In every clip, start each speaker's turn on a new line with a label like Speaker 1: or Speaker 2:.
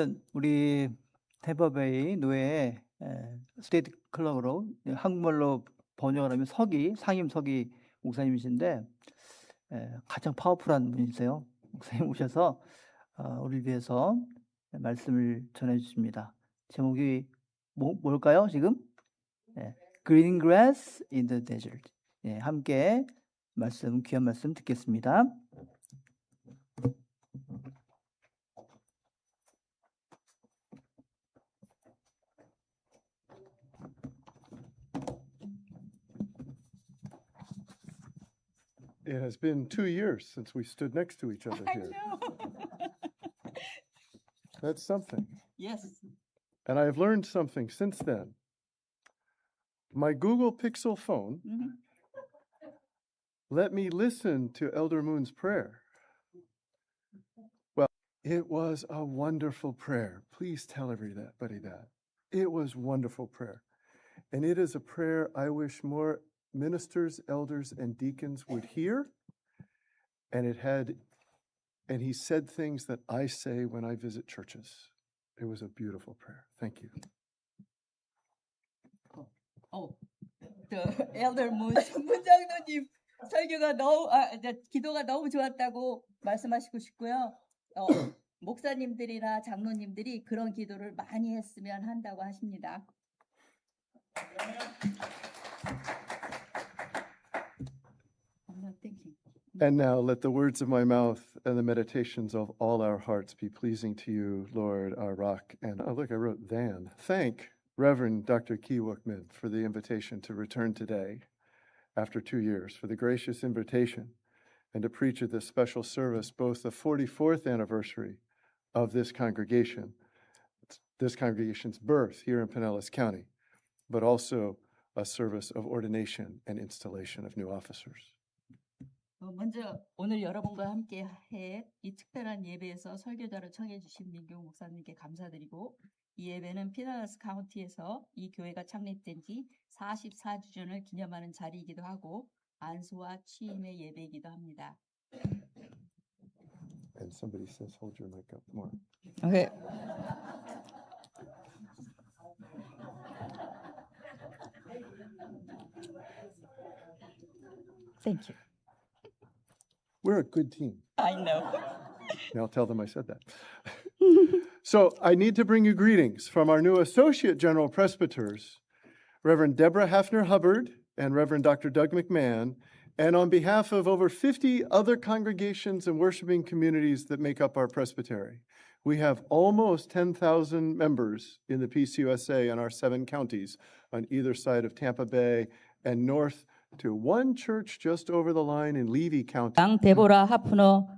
Speaker 1: 오늘은 우리 템퍼베이 노예 스테이트 클럽으로 한국말로 번역을 하면 상임 서기 목사님이신데 가장 파워풀한 분이세요. 목사님 오셔서 우리를 위해서 말씀을 전해 주십니다. 제목이 뭘까요, 지금? Green Grass in the Desert. 함께 귀한 말씀 듣겠습니다.
Speaker 2: It has been 2 years since we stood next to each other
Speaker 3: I
Speaker 2: here.
Speaker 3: know.
Speaker 2: That's something.
Speaker 3: Yes.
Speaker 2: And I have learned something since then. My Google Pixel phone
Speaker 3: Mhm.
Speaker 2: let me listen to Elder Moon's prayer. Well, it was a wonderful prayer. Please tell everybody that. It was wonderful prayer. And it is a prayer I wish more ministers, elders, and deacons would hear. And he said things that I say when I visit churches. It was a beautiful prayer. Thank you.
Speaker 3: The Elder Moon 문장로님 설교가 기도가 너무 좋았다고 말씀하시고 싶고요. 목사님들이나 장로님들이 그런 기도를 많이 했으면 한다고 하십니다. I'm not thinking.
Speaker 2: And now let the words of my mouth and the meditations of all our hearts be pleasing to you, Lord, our rock. And look, I wrote then. Thank Reverend Dr. Ki Wook-min for the invitation to return today after 2 years, for the gracious invitation and to preach at this special service, both the 44th anniversary of this congregation's birth here in Pinellas County, but also a service of ordination and installation of new officers.
Speaker 3: 먼저 오늘 여러분과 함께 해 이 특별한 예배에서 설교자로 청해 주신 민경 목사님께 감사드리고, 이 예배는 피널러스 카운티에서 이 교회가 창립된 지 44주년을 기념하는 자리이기도 하고 안수와 취임의 예배이기도 합니다.
Speaker 2: And somebody says, hold your mic up more.
Speaker 3: Okay. Thank you.
Speaker 2: We're a good team.
Speaker 3: I know.
Speaker 2: Now tell them I said that. So I need to bring you greetings from our new Associate General Presbyters, Reverend Deborah Hafner Hubbard and Reverend Dr. Doug McMahon, and on behalf of over 50 other congregations and worshiping communities that make up our presbytery. We have almost 10,000 members in the PCUSA in our 7 counties on either side of Tampa Bay and north to one church just over the line in Levy County.
Speaker 3: 양 데보라 하프너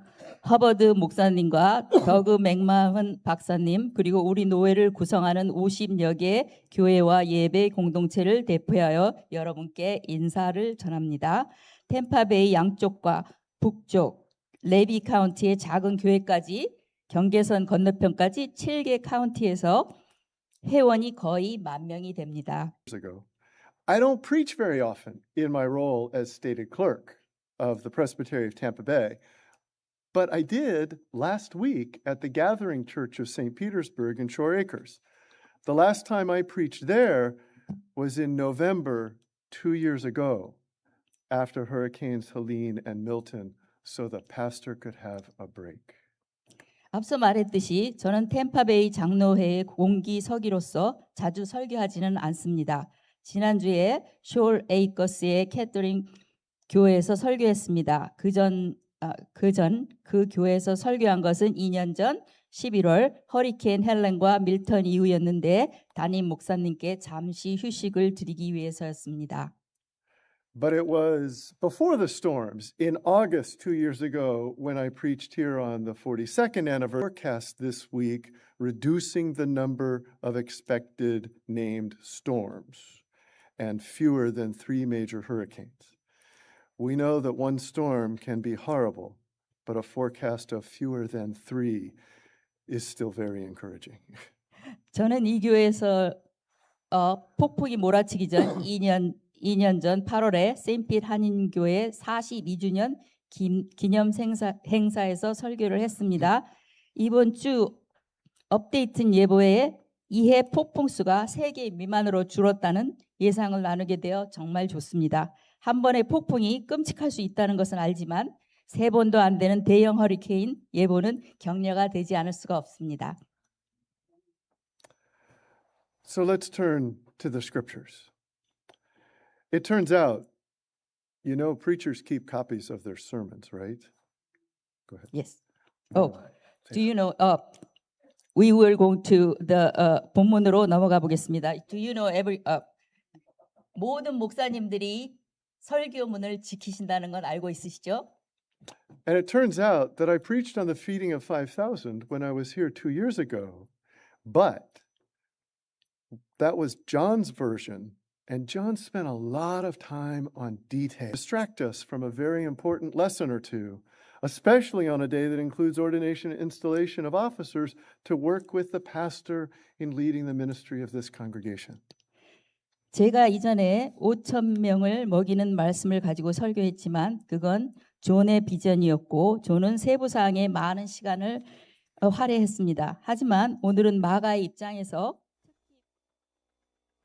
Speaker 3: 허버드 목사님과 더그 맥마흔 박사님, 그리고 우리 노회를 구성하는 50여 개 교회와 예배 공동체를 대표하여 여러분께 인사를 전합니다. 템파베이 양쪽과 북쪽 레비 카운티의 작은 교회까지 경계선 건너편까지 7개 카운티에서 회원이 거의 10,000명이 됩니다.
Speaker 2: Ago. I don't preach very often in my role as stated clerk of the Presbytery of Tampa Bay, but I did last week at the Gathering Church of St. Petersburg in Shore Acres. The last time I preached there was in November 2 years ago after Hurricanes Helene and Milton, so the pastor could have a break.
Speaker 3: 앞서 말했듯이 저는 템파베이 장로회의 공기 서기로서 자주 설교하지는 않습니다. 지난주에 쇼 에이커스의 캐터링 교회에서 설교했습니다. 그 교회에서 설교한 것은 2년 전 11월 허리케인 헬렌과 밀턴 이후였는데 담임 목사님께 잠시 휴식을 드리기 위해서였습니다.
Speaker 2: But it was before the storms in August 2 years ago when I preached here on the 42nd anniversary forecast this week, reducing the number of expected named storms and fewer than 3 major hurricanes. We know that one storm can be horrible, but a forecast of fewer than 3 is still very encouraging.
Speaker 3: 저는 이 교회에서 폭풍이 몰아치기 전 2년 전 8월에 세인핏 한인교회 42주년 기념 행사에서 설교를 했습니다. 이번 주 업데이트된 예보에 이해 폭풍수가 3개 미만으로 줄었다는 예상을 나누게 되어 정말 좋습니다. 한 번의 폭풍이 끔찍할 수 있다는 것은 알지만 3번도 안 되는 대형 허리케인 예보는 격려가 되지 않을 수가 없습니다.
Speaker 2: So let's turn to the scriptures. It turns out, you know, preachers keep copies of their sermons, right? Go ahead.
Speaker 3: Yes. Oh, do you know? We will go to the 본문으로 넘어가 보겠습니다. Do you know 모든 목사님들이 설교문을 지키신다는 건 알고 있으시죠?
Speaker 2: And it turns out that I preached on the feeding of 5,000 when I was here 2 years ago, but that was John's version, and John spent a lot of time on detail. Distract us from a very important lesson or two, especially on a day that includes ordination and installation of officers to work with the pastor in leading the ministry of this congregation.
Speaker 3: 제가 이전에 5,000명을 먹이는 말씀을 가지고 설교했지만 그건 존의 비전이었고 존은 세부 사항에 많은 시간을 할애했습니다. 하지만 오늘은 마가의 입장에서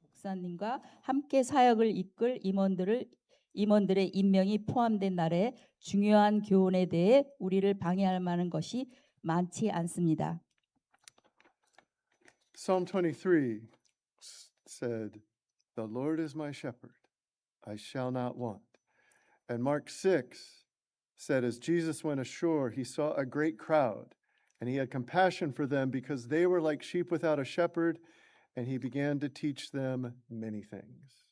Speaker 3: 목사님과 함께 사역을 이끌 임원들의 임명이 포함된 날에 중요한 교훈에 대해 우리를 방해할 만한 것이 많지 않습니다.
Speaker 2: Psalm 23 said, "The Lord is my shepherd, I shall not want." And Mark 6 said, as Jesus went ashore, he saw a great crowd, and he had compassion for them because they were like sheep without a shepherd, and he began to teach them many things.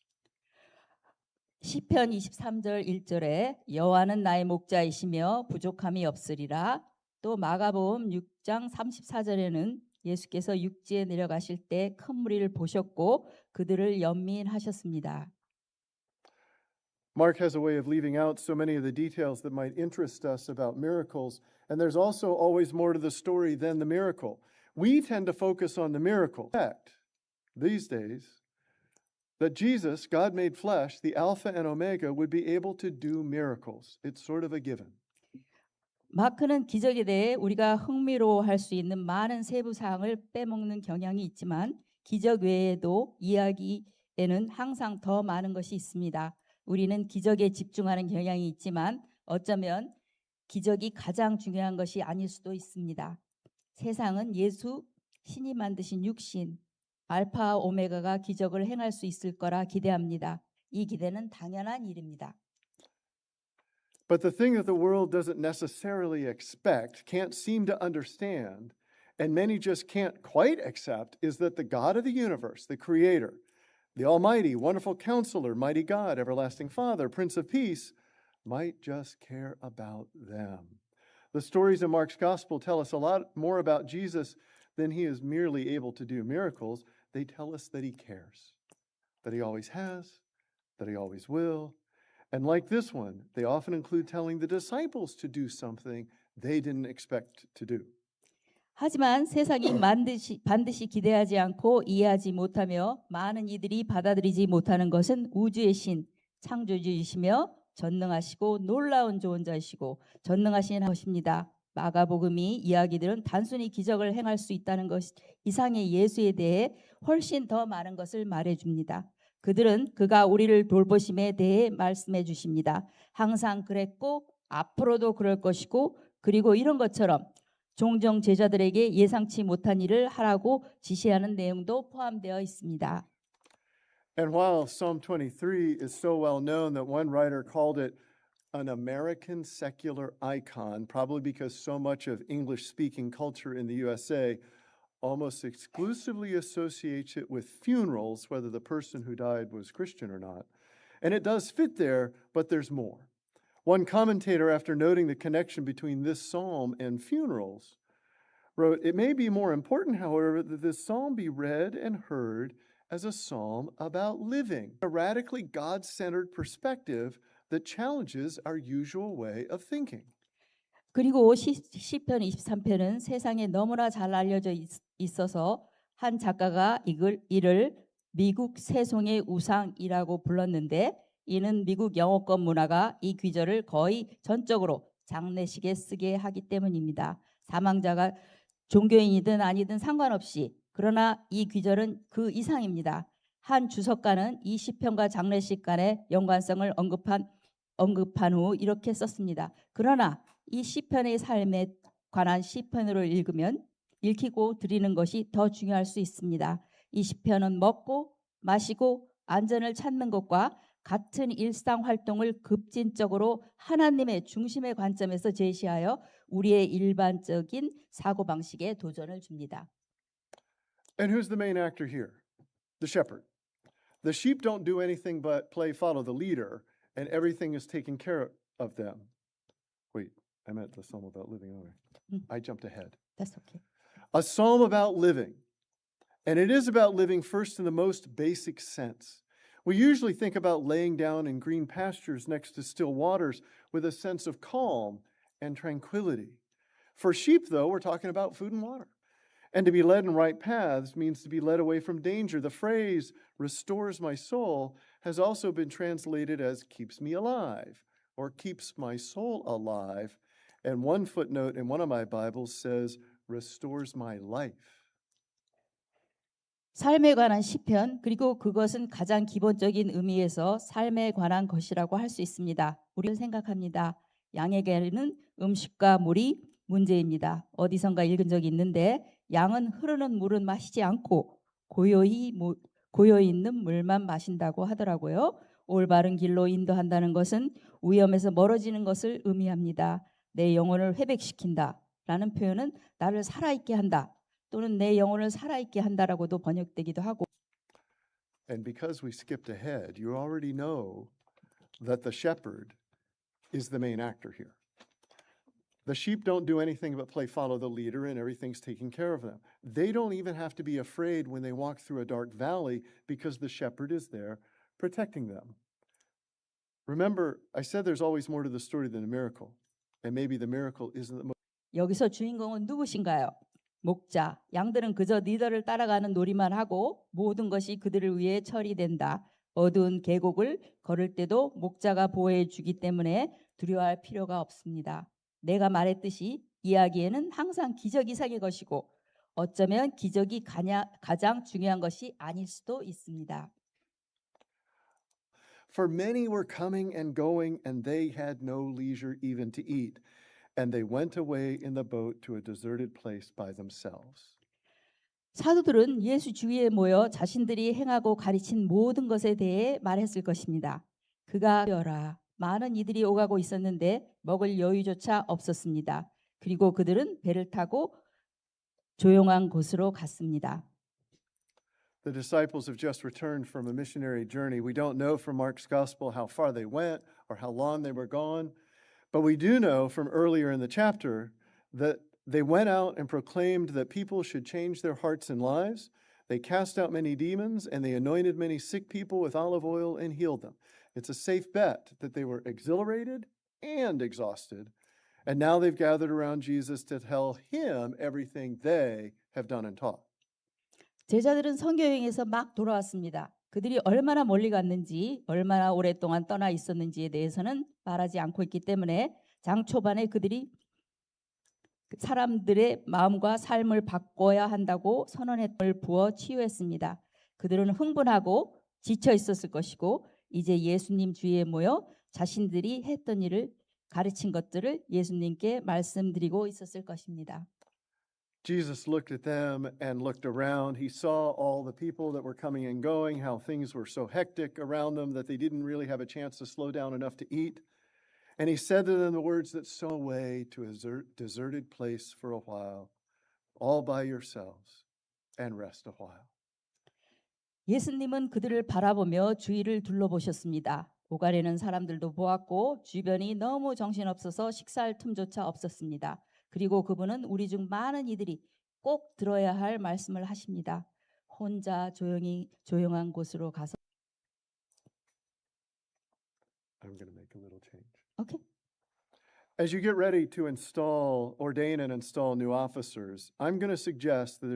Speaker 3: 시편 23절 1절에 여호와는 나의 목자이시며 부족함이 없으리라. 또 마가복음 6장 34절에는 예수께서 육지에 내려가실 때 큰 무리를 보셨고 그들을 연민하셨습니다.
Speaker 2: Mark has a way of leaving out so many of the details that might interest us about miracles, and there's also always more to the story than the miracle. We tend to focus on the miracle. In fact, these days, that Jesus, God made flesh, the Alpha and Omega, would be able to do miracles. It's sort of a given.
Speaker 3: 마크는 기적에 대해 우리가 흥미로워할 수 있는 많은 세부 사항을 빼먹는 경향이 있지만 기적 외에도 이야기에는 항상 더 많은 것이 있습니다. 우리는 기적에 집중하는 경향이 있지만 어쩌면 기적이 가장 중요한 것이 아닐 수도 있습니다. 세상은 예수, 신이 만드신 육신, 알파와 오메가가 기적을 행할 수 있을 거라 기대합니다. 이 기대는 당연한 일입니다.
Speaker 2: But the thing that the world doesn't necessarily expect, can't seem to understand, and many just can't quite accept, is that the God of the universe, the Creator, the Almighty, wonderful Counselor, mighty God, everlasting Father, Prince of Peace, might just care about them. The stories in Mark's Gospel tell us a lot more about Jesus than he is merely able to do miracles. They tell us that he cares, that he always has, that he always will. And like this one, they often include telling the disciples to do something they didn't expect to do.
Speaker 3: 하지만 세상이 반드시 기대하지 않고 이해하지 못하며 많은 이들이 받아들이지 못하는 것은 우주의 신, 창조주이시며 전능하시고 놀라운 조언자이시고 전능하신 것입니다. 마가복음이 이야기들은 단순히 기적을 행할 수 있다는 것 이상의 예수에 대해 훨씬 더 많은 것을 말해줍니다. 그들은 그가 우리를 돌보심에 대해 말씀해 주십니다. 항상 그랬고 앞으로도 그럴 것이고 그리고 이런 것처럼 종종 제자들에게 예상치 못한 일을 하라고 지시하는 내용도 포함되어 있습니다.
Speaker 2: And while Psalm 23 is so well known that one writer called it an American secular icon, probably because so much of English-speaking culture in the USA almost exclusively associates it with funerals, whether the person who died was Christian or not. And it does fit there, but there's more. One commentator, after noting the connection between this psalm and funerals, wrote, "It may be more important, however, that this psalm be read and heard as a psalm about living, a radically God-centered perspective that challenges our usual way of thinking."
Speaker 3: 그리고 시편 23편은 세상에 너무나 잘 알려져 있어서 한 작가가 이를 미국 세송의 우상이라고 불렀는데 이는 미국 영어권 문화가 이 귀절을 거의 전적으로 장례식에 쓰게 하기 때문입니다. 사망자가 종교인이든 아니든 상관없이 그러나 이 귀절은 그 이상입니다. 한 주석가는 이 시편과 장례식 간의 연관성을 언급한 후 이렇게 썼습니다. 그러나 이 시편의 삶에 관한 시편으로 읽히고 드리는 것이 더 중요할 수 있습니다. 이 시편은 먹고 마시고 안전을 찾는 것과 같은 일상 활동을 급진적으로 하나님의 중심의 관점에서 제시하여 우리의 일반적인 사고방식에 도전을 줍니다.
Speaker 2: And who's the main actor here? The shepherd. The sheep don't do anything but play follow the leader, and everything is taken care of them. Wait, I meant the psalm about living over. I jumped ahead.
Speaker 3: That's okay.
Speaker 2: A psalm about living. And it is about living first in the most basic sense. We usually think about laying down in green pastures next to still waters with a sense of calm and tranquility. For sheep, though, we're talking about food and water. And to be led in right paths means to be led away from danger. The phrase restores my soul has also been translated as keeps me alive or keeps my soul alive. And one footnote in one of my Bibles says restores my life.
Speaker 3: 삶에 관한 시편 그리고 그것은 가장 기본적인 의미에서 삶에 관한 것이라고 할 수 있습니다. 우리는 생각합니다. 양에게는 음식과 물이 문제입니다. 어디선가 읽은 적이 있는데 양은 흐르는 물은 마시지 않고 고요 있는 물만 마신다고 하더라고요. 올바른 길로 인도한다는 것은 위험에서 멀어지는 것을 의미합니다. 내 영혼을 회복시킨다 라는 표현은 나를 살아있게 한다 또는 내 영혼을 살아있게 한다라고도 번역되기도 하고.
Speaker 2: And because we skipped ahead, you already know that the shepherd is the main actor here. The sheep don't do anything but play follow the leader, and everything's taken care of them. They don't even have to be afraid when they walk through a dark valley because the shepherd is there protecting them. Remember, I said there's always more to the story than a miracle, and maybe the miracle isn't the most.
Speaker 3: 여기서 주인공은 누구신가요? 목자. 양들은 그저 리더를 따라가는 놀이만 하고 모든 것이 그들을 위해 처리된다. 어두운 계곡을 걸을 때도 목자가 보호해 주기 때문에 두려워할 필요가 없습니다. 내가 말했듯이 이야기에는 항상 기적 이상의 것이고 어쩌면 기적이 가장 중요한 것이 아닐 수도 있습니다.
Speaker 2: For many were coming and going, and they had no leisure even to eat. And they went away in the boat to a deserted place by themselves.
Speaker 3: 사도들은 예수 주위에 모여 자신들이 행하고 가르친 모든 것에 대해 말했을 것입니다. 그가 여라 많은 이들이 오가고 있었는데 먹을 여유조차 없었습니다. 그리고 그들은 배를 타고 조용한 곳으로 갔습니다.
Speaker 2: The disciples have just returned from a missionary journey. We don't know from Mark's gospel how far they went or how long they were gone, but we do know from earlier in the chapter that they went out and proclaimed that people should change their hearts and lives. They cast out many demons and they anointed many sick people with olive oil and healed them. It's a safe bet that they were exhilarated and exhausted, and now they've gathered around Jesus to tell him everything they have done and taught.
Speaker 3: 제자들은 선교여행에서 막 돌아왔습니다. 그들이 얼마나 멀리 갔는지 얼마나 오랫동안 떠나 있었는지에 대해서는 말하지 않고 있기 때문에 장 초반에 그들이 사람들의 마음과 삶을 바꿔야 한다고 선언했을 부어 치유했습니다. 그들은 흥분하고 지쳐 있었을 것이고 이제 예수님 주위에 모여 자신들이 했던 일을 가르친 것들을 예수님께 말씀드리고 있었을 것입니다.
Speaker 2: Jesus looked at them and looked around. He saw all the people that were coming and going, how things were so hectic around them that they didn't really have a chance to slow down enough to eat. And he said to them the words that sow away to a deserted place for a while, all by yourselves, and rest a while.
Speaker 3: 예수님은 그들을 바라보며 주위를 둘러보셨습니다. 오가려는 사람들도 보았고 주변이 너무 정신없어서 식사할 틈조차 없었습니다. 그리고 그분은 우리 중 많은 이들이 꼭 들어야 할 말씀을 하십니다. 혼자 조용한 곳으로 가서.
Speaker 2: I'm going to make a little change.
Speaker 3: 오케이.
Speaker 2: As you get ready to ordain and install new officers, I'm going to suggest that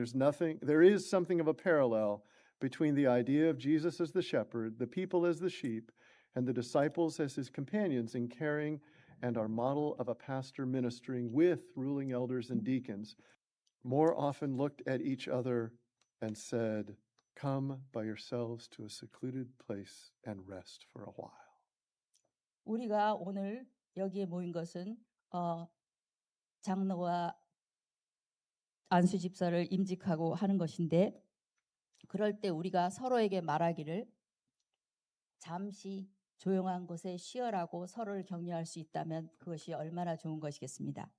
Speaker 2: there is something of a parallel between the idea of Jesus as the shepherd, the people as the sheep, and the disciples as his companions in caring and our model of a pastor ministering with ruling elders and deacons. more often looked at each other and said, "Come by yourselves to a secluded place and rest for a while."
Speaker 3: 우리가 오늘 여기에 모인 것은 장로와 안수 집사를 임직하고 하는 것인데, 그럴 때 우리가 서로에게 말하기를 잠시 조용한 곳에 쉬어라고 서로를 격려할 수 있다면 그것이 얼마나 좋은 것이겠습니까?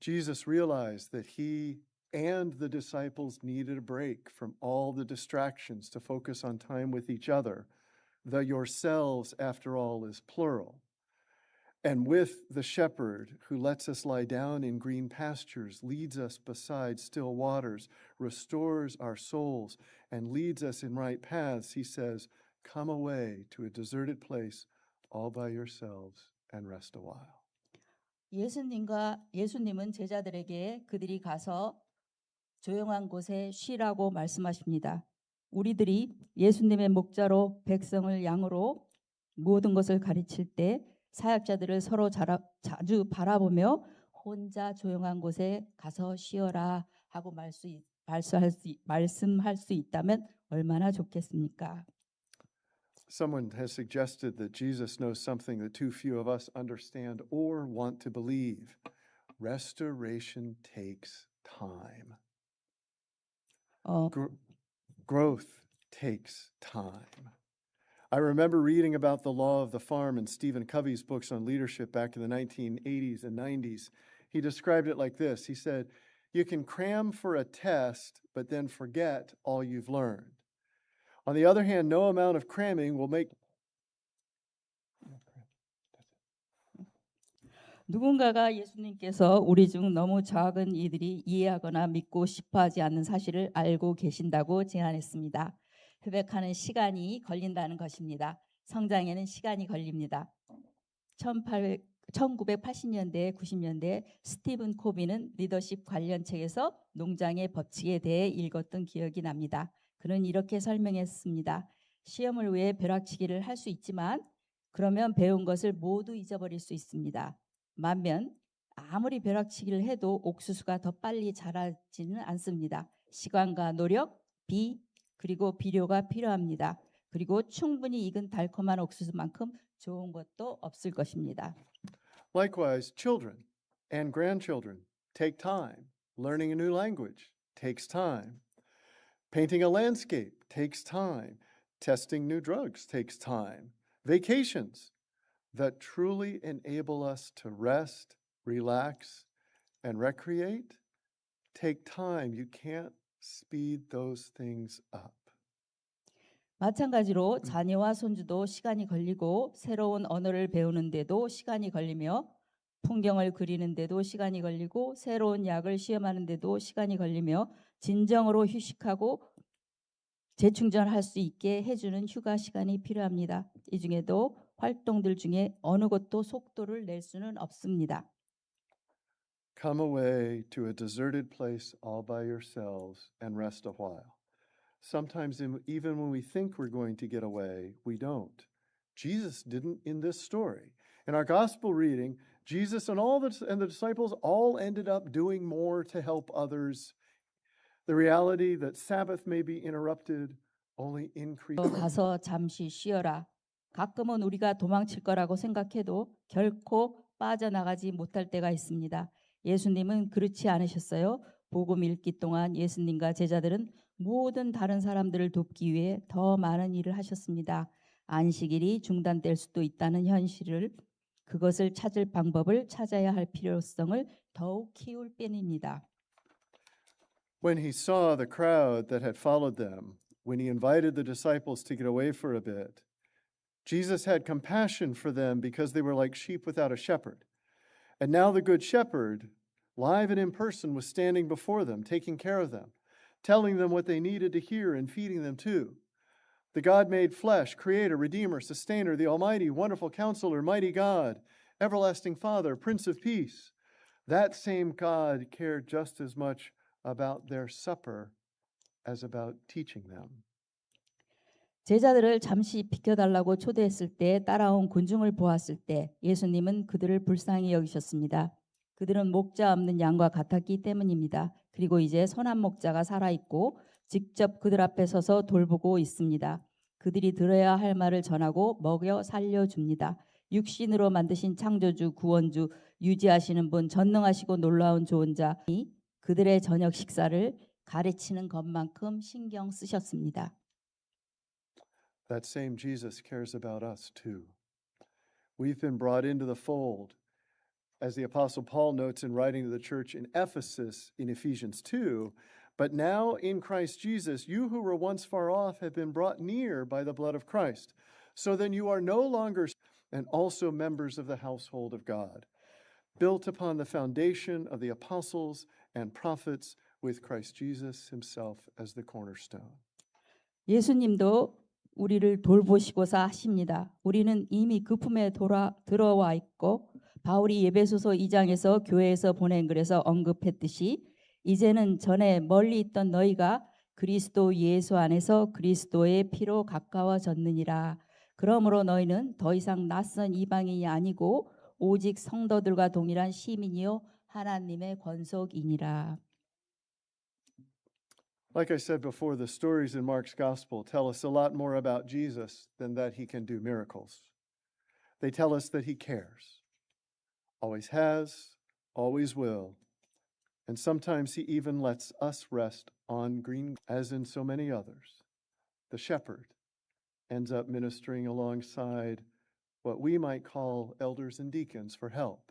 Speaker 2: Jesus realized that he and the disciples needed a break from all the distractions to focus on time with each other. The yourselves, after all, is plural. And with the shepherd who lets us lie down in green pastures, leads us beside still waters, restores our souls, and leads us in right paths, he says, "Come away to a deserted place all by yourselves and rest a while."
Speaker 3: 예수님은 제자들에게 그들이 가서 조용한 곳에 쉬라고 말씀하십니다. 우리들이 예수님의 목자로 백성을 양으로 모든 것을 가르칠 때 사역자들을 서로 자주 바라보며 혼자 조용한 곳에 가서 쉬어라 하고 말씀할 수 있다면 얼마나 좋겠습니까?
Speaker 2: Someone has suggested that Jesus knows something that too few of us understand or want to believe. Restoration takes time. Growth takes time. I remember reading about the law of the farm in Stephen Covey's books on leadership back in the 1980s and 90s. He described it like this. He said, "You can cram for a test, but then forget all you've learned. On the other hand, no amount of cramming will make..."
Speaker 3: 누군가가 예수님께서 우리 중 너무 적은 이들이 이해하거나 믿고 싶어하지 않는 사실을 알고 계신다고 제안했습니다. 회백하는 시간이 걸린다는 것입니다. 성장에는 시간이 걸립니다. 1980년대, 90년대 스티븐 코비는 리더십 관련 책에서 농장의 법칙에 대해 읽었던 기억이 납니다. 그는 이렇게 설명했습니다. 시험을 위해 벼락치기를 할 수 있지만 그러면 배운 것을 모두 잊어버릴 수 있습니다. 반면 아무리 벼락치기를 해도 옥수수가 더 빨리 자라지는 않습니다. 시간과 노력, 비, 그리고 비료가 필요합니다. 그리고 충분히 익은 달콤한 옥수수만큼 좋은 것도 없을 것입니다.
Speaker 2: Likewise, children and grandchildren take time. Learning a new language takes time. Painting a landscape takes time. Testing new drugs takes time. Vacations that truly enable us to rest, relax, and recreate take time. You can't speed those things up.
Speaker 3: 마찬가지로 자녀와 손주도 시간이 걸리고 새로운 언어를 배우는데도 시간이 걸리며 풍경을 그리는데도 시간이 걸리고 새로운 약을 시험하는데도 시간이 걸리며 진정으로 휴식하고 재충전할 수 있게 해주는 휴가 시간이 필요합니다. 이 중에도 활동들 중에 어느 것도 속도를 낼 수는 없습니다.
Speaker 2: Come away to a deserted place all by yourselves and rest a while. Sometimes even when we think we're going to get away, we don't. Jesus didn't in this story. In our gospel reading, Jesus and the disciples all ended up doing more to help others. The reality that Sabbath may be interrupted only increases.
Speaker 3: 가서 잠시 쉬어라. 가끔은 우리가 도망칠 거라고 생각해도 결코 빠져나가지 못할 때가 있습니다. 예수님은 그렇지 않으셨어요. 복음 읽기 동안 예수님과 제자들은 모든 다른 사람들을 돕기 위해 더 많은 일을 하셨습니다. 안식일이 중단될 수도 있다는 현실을, 그것을 찾을 방법을 찾아야 할 필요성을 더욱 키울 뿐입니다.
Speaker 2: When he saw the crowd that had followed them, when he invited the disciples to get away for a bit, Jesus had compassion for them because they were like sheep without a shepherd. And now the good shepherd, live and in person, was standing before them, taking care of them, telling them what they needed to hear and feeding them too. The God made flesh, creator, redeemer, sustainer, the almighty, wonderful counselor, mighty God, everlasting Father, Prince of Peace. That same God cared just as much about their supper as about teaching them.
Speaker 3: 제자들을 잠시 비켜달라고 초대했을 때 따라온 군중을 보았을 때 예수님은 그들을 불쌍히 여기셨습니다. 그들은 목자 없는 양과 같았기 때문입니다. 그리고 이제 선한 목자가 살아있고 직접 그들 앞에 서서 돌보고 있습니다. 그들이 들어야 할 말을 전하고 먹여 살려줍니다. 육신으로 만드신 창조주, 구원주, 유지하시는 분, 전능하시고 놀라운 좋은 자이 그들의 저녁 식사를 가르치는 것만큼 신경 쓰셨습니다.
Speaker 2: That same Jesus cares about us too. We've been brought into the fold, as the Apostle Paul notes in writing to the church in Ephesus in Ephesians 2. But now in Christ Jesus, you who were once far off have been brought near by the blood of Christ. So then you are no longer and also members of the household of God, built upon the foundation of the apostles and prophets, with Christ Jesus himself as the cornerstone.
Speaker 3: 예수님도 우리를 돌보시고자 하십니다. 우리는 이미 그 품에 들어와 있고 바울이 에베소서 2장에서 교회에서 보낸 글에서 언급했듯이 이제는 전에 멀리 있던 너희가 그리스도 예수 안에서 그리스도의 피로 가까워졌느니라. 그러므로 너희는 더 이상 낯선 이방인이 아니고 오직 성도들과 동일한 시민이요 하나님의 권속이니라.
Speaker 2: Like I said before, the stories in Mark's gospel tell us a lot more about Jesus than that he can do miracles. They tell us that he cares, always has, always will, and sometimes he even lets us rest on green, as in so many others. The shepherd ends up ministering alongside what we might call elders and deacons for help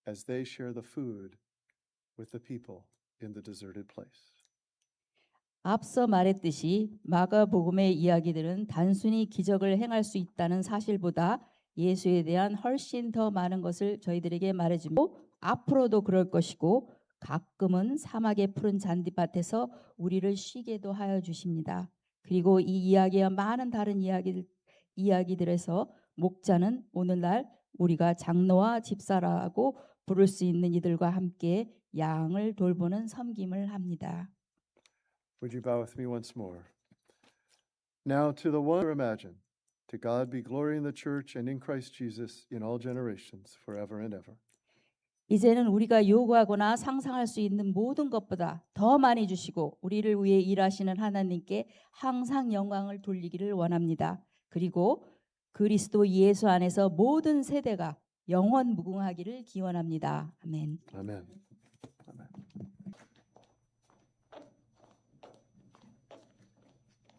Speaker 2: as they share the food with the people in the deserted place.
Speaker 3: 앞서 말했듯이 마가복음의 이야기들은 단순히 기적을 행할 수 있다는 사실보다 예수에 대한 훨씬 더 많은 것을 저희들에게 말해주고 앞으로도 그럴 것이고 가끔은 사막의 푸른 잔디밭에서 우리를 쉬게도 하여 주십니다. 그리고 이 이야기와 많은 다른 이야기들에서 목자는 오늘날 우리가 장로와 집사라고 부를 수 있는 이들과 함께 양을 돌보는 섬김을 합니다.
Speaker 2: Would you bow with me once more? Now to the one imagine, to God be glory in the church and in Christ Jesus in all generations, forever and ever.
Speaker 3: 이제는 우리가 요구하거나 상상할 수 있는 모든 것보다 더 많이 주시고 우리를 위해 일하시는 하나님께 항상 영광을 돌리기를 원합니다. 그리고 그리스도 예수 안에서 모든 세대가 영원 무궁하기를 기원합니다. 아멘.
Speaker 2: Amen.